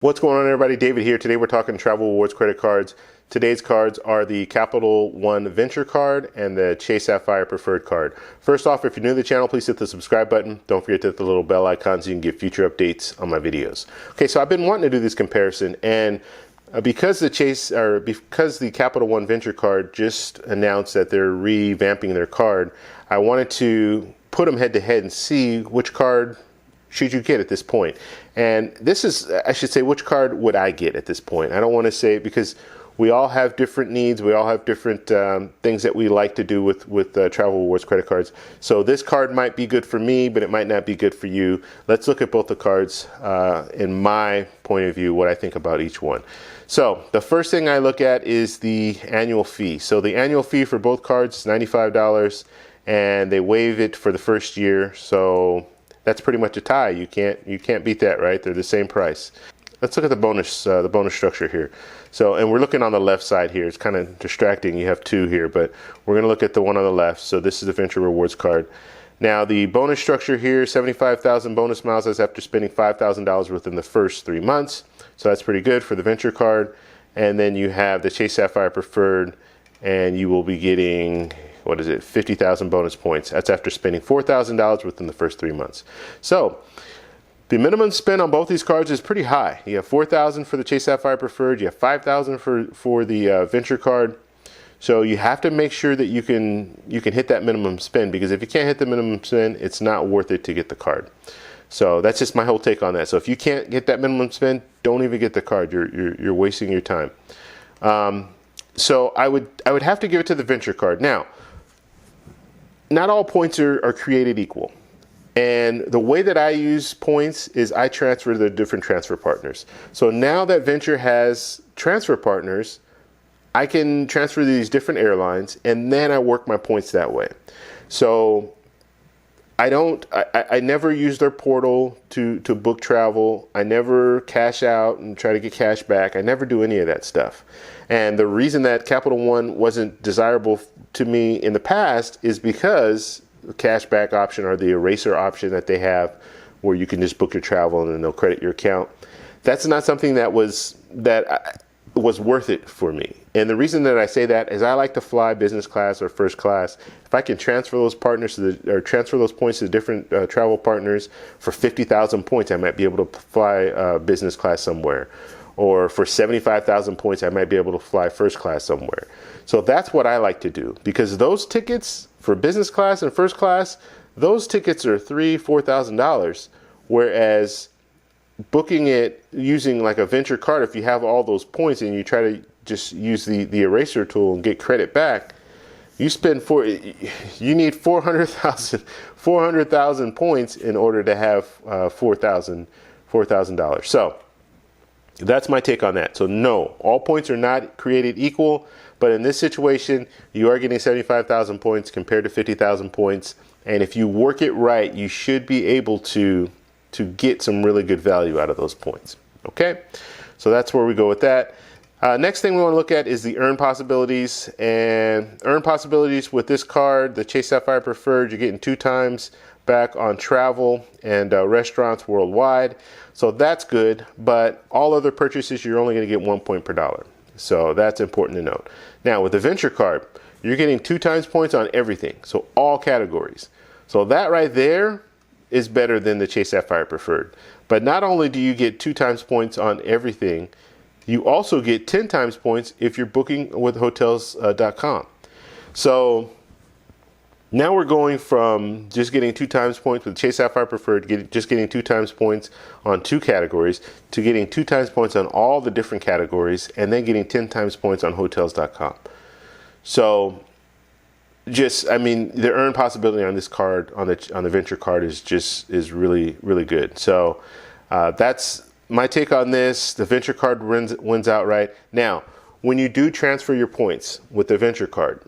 What's going on, everybody? David here. Today we're talking travel rewards credit cards. Today's cards are the Capital One Venture card and the Chase Sapphire Preferred card. First off, if you're new to the channel, please hit the subscribe button. Don't forget to hit the little bell icon so you can get future updates on my videos. Okay, so I've been wanting to do this comparison, and because the Capital One Venture card just announced that they're revamping their card, I wanted to put them head to head and see which card should you get at this point. And this is, I should say, which card would I get at this point? I don't want to say, because we all have different needs. We all have different things that we like to do with travel rewards credit cards. So this card might be good for me, but it might not be good for you. Let's look at both the cards in my point of view, what I think about each one. So the first thing I look at is the annual fee. So the annual fee for both cards is $95, and they waive it for the first year. So that's pretty much a tie. You can't beat that, right? They're the same price. Let's look at the bonus structure here. So, and we're looking on the left side here. It's kind of distracting. You have two here, but we're going to look at the one on the left. So this is the Venture Rewards card. Now the bonus structure here, 75,000 bonus miles. That's after spending $5,000 within the first 3 months. So that's pretty good for the Venture card. And then you have the Chase Sapphire Preferred, and you will be getting, what is it, 50,000 bonus points. That's after spending $4,000 within the first 3 months. So the minimum spend on both these cards is pretty high. You have $4,000 for the Chase Sapphire Preferred. You have $5,000 for the Venture card. So you have to make sure that you can hit that minimum spend, because if you can't hit the minimum spend, it's not worth it to get the card. So that's just my whole take on that. So if you can't get that minimum spend, don't even get the card. You're wasting your time. So I would have to give it to the Venture card. Now, not all points are created equal. And the way that I use points is I transfer to the different transfer partners. So now that Venture has transfer partners, I can transfer to these different airlines, and then I work my points that way. So I never use their portal to book travel. I never cash out and try to get cash back. I never do any of that stuff. And the reason that Capital One wasn't desirable to me in the past is because the cashback option, or the eraser option that they have, where you can just book your travel and then they'll credit your account. That's not something that was worth it for me. And the reason that I say that is I like to fly business class or first class. If I can transfer those points to different travel partners for 50,000 points, I might be able to fly business class somewhere. Or for 75,000 points, I might be able to fly first class somewhere. So that's what I like to do, because those tickets for business class and first class, those tickets are $3,000, $4,000. Whereas booking it using like a Venture card, if you have all those points and you try to just use the eraser tool and get credit back, you need 400,000 points in order to have $4,000. So that's my take on that. So no, all points are not created equal, but in this situation, you are getting 75,000 points compared to 50,000 points. And if you work it right, you should be able to get some really good value out of those points. Okay, so that's where we go with that. Next thing we want to look at is the earn possibilities. And earn possibilities with this card, the Chase Sapphire Preferred, you're getting 2 times back on travel and restaurants worldwide. So that's good, but all other purchases, you're only going to get 1 point per dollar. So that's important to note. Now with the Venture card, you're getting 2 times points on everything. So all categories. So that right there is better than the Chase Sapphire Preferred. But not only do you get 2 times points on everything, you also get 10 times points if you're booking with hotels.com. So now we're going from just getting 2 times points with Chase Sapphire Preferred, just getting 2 times points on 2 categories, to getting 2 times points on all the different categories, and then getting 10 times points on hotels.com. So the earn possibility on this card, on the Venture card, is really, really good. So that's my take on this. The Venture card wins outright. Now, when you do transfer your points with the Venture card,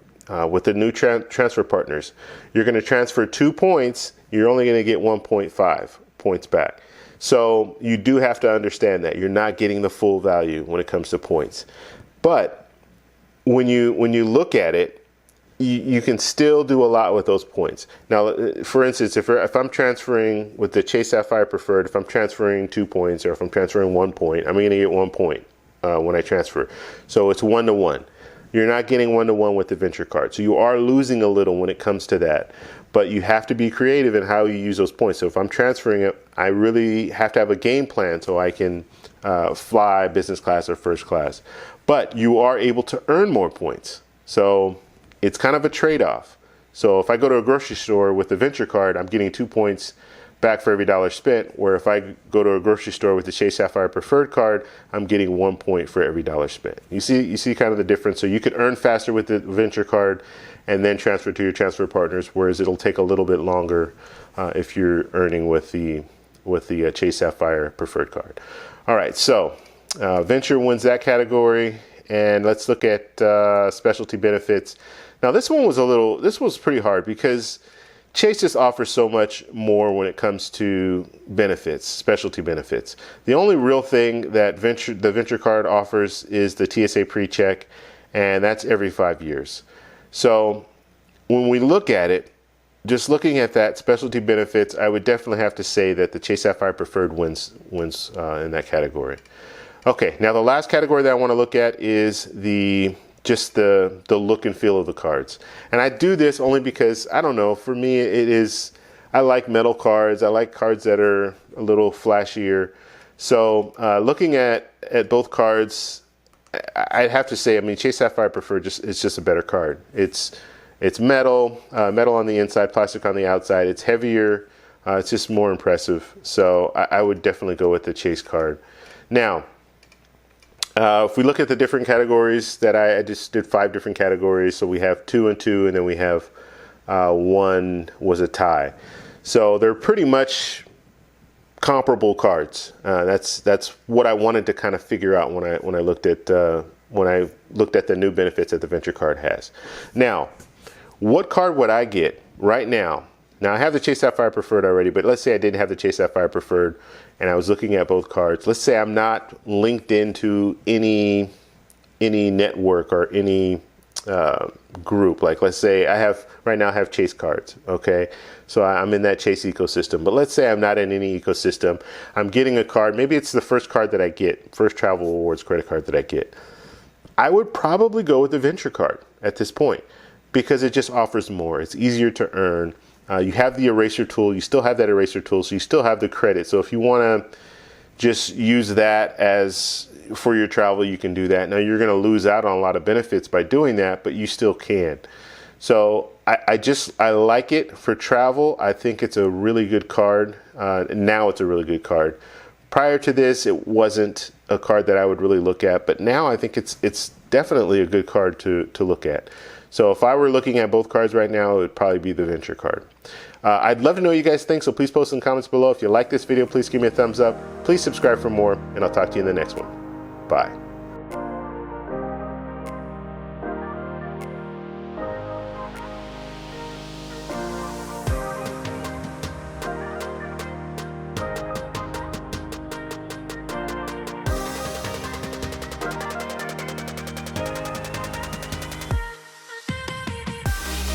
with the new transfer partners, you're going to transfer 2 points. You're only going to get 1.5 points back. So you do have to understand that you're not getting the full value when it comes to points. But when you look at it, you can still do a lot with those points. Now, for instance, if I'm transferring with the Chase Sapphire Preferred, if I'm transferring 2 points or if I'm transferring 1 point, I'm going to get 1 point when I transfer. So it's 1-to-1. You're not getting 1-to-1 with the venture card. So you are losing a little when it comes to that. But you have to be creative in how you use those points. So if I'm transferring it, I really have to have a game plan so I can fly business class or first class. But you are able to earn more points. So it's kind of a trade-off. So if I go to a grocery store with the venture card, I'm getting 2 points back for every dollar spent, where if I go to a grocery store with the Chase Sapphire Preferred card, I'm getting 1 point for every dollar spent. You see kind of the difference. So you could earn faster with the venture card and then transfer to your transfer partners, whereas it'll take a little bit longer if you're earning with the Chase Sapphire Preferred card. All right, so venture wins that category, and let's look at specialty benefits. Now this was pretty hard because Chase just offers so much more when it comes to benefits, specialty benefits. The only real thing that the venture card offers is the TSA pre-check, and that's every 5 years. So when we look at it, just looking at that specialty benefits, I would definitely have to say that the Chase Sapphire Preferred wins in that category. Okay, now the last category that I want to look at is just the look and feel of the cards. And I do this only because, I don't know, for me I like metal cards. I like cards that are a little flashier. So looking at both cards, I'd have to say, I mean, Chase Sapphire Preferred is just a better card. It's metal on the inside, plastic on the outside. It's heavier. It's just more impressive. So I would definitely go with the Chase card. Now, if we look at the different categories that I just did 5 different categories. So we have 2 and 2, and then we have 1 was a tie. So they're pretty much comparable cards. That's what I wanted to kind of figure out when I looked at the new benefits that the venture card has. Now, what card would I get right now? Now I have the Chase Sapphire Preferred already, but let's say I didn't have the Chase Sapphire Preferred and I was looking at both cards. Let's say I'm not linked into any network or any group. Like let's say I have Chase cards, okay? So I'm in that Chase ecosystem. But let's say I'm not in any ecosystem. I'm getting a card. Maybe it's the first card that I get, first travel rewards credit card that I get. I would probably go with the venture card at this point because it just offers more. It's easier to earn. You have the eraser tool. You still have that eraser tool, so you still have the credit. So if you want to just use that as for your travel, you can do that. Now you're going to lose out on a lot of benefits by doing that, but you still can. So I like it for travel. I think it's a really good card. Now it's a really good card. Prior to this, it wasn't a card that I would really look at, but now I think it's definitely a good card to look at. So if I were looking at both cards right now, it would probably be the venture card. I'd love to know what you guys think, so please post in the comments below. If you like this video, please give me a thumbs up. Please subscribe for more, and I'll talk to you in the next one. Bye.